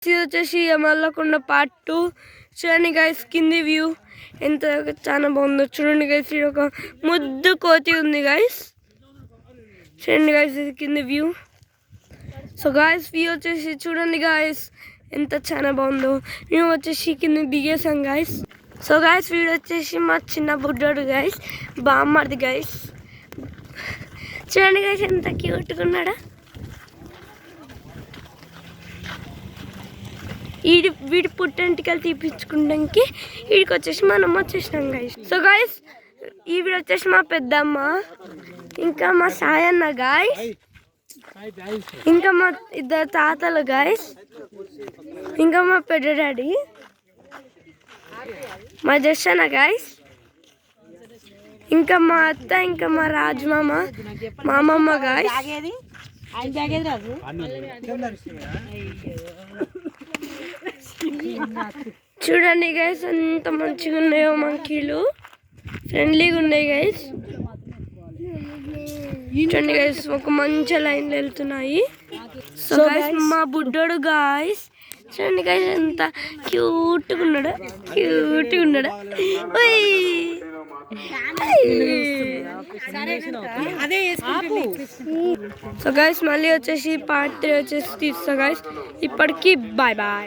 ఇది వచ్చేసి మల్లకొండ పార్ట్ 2 చూడండి గైస్. కింది వ్యూ ఎంత చాలా బాగుందో చూడండి గైస్. ఇది ఒక ముద్దు కోతి ఉంది గైస్. చూడండి గైస్ ఇది కింది వ్యూ. సో గైస్ వ్యూ వచ్చేసి చూడండి గైస్ ఎంత చాలా బాగుందో. మేము వచ్చేసి కింద దిగేసాం గైస్. సో గైస్ వీడు వచ్చేసి మా చిన్న బుడ్డోడు గైస్, బామ్మర్ది గైస్. చూడండి గైస్ ఎంత క్యూట్గా ఉన్నాడా. వీడి పుట్టెంటికలు తీపించుకోవడానికి వీడికి వచ్చేసి మనం వచ్చేసినాం గైస్. సో గైస్ వీడు వచ్చేసి మా పెద్దమ్మ, ఇంకా మా సాయన్న గైస్, ఇంకా మా ఇద్దరు తాతలు గైస్, ఇంకా మా పెద్ద డాడీ, మా జస్సన్న గైస్, ఇంకా మా అత్త, ఇంకా మా రాజు మామ, మా అమ్మమ్మ గైస్. చూడండి గైస్ ఎంత మంచిగా ఉన్నాయో మంకీలు, ఫ్రెండ్లీగా ఉన్నాయి గైస్. చూడండి గైస్ ఒక మంచి లైన్లో వెళ్తున్నాయి. సో గైస్ మా బుడ్డోడు గైస్ చూడండి గైస్ ఎంత క్యూట్గా ఉన్నాడు, క్యూట్గా ఉన్నాడు. సో గైస్ మళ్ళీ వచ్చేసి పార్ట్ 3 వచ్చేసి తీస్తా గైస్. ఇప్పటికి బాయ్ బాయ్.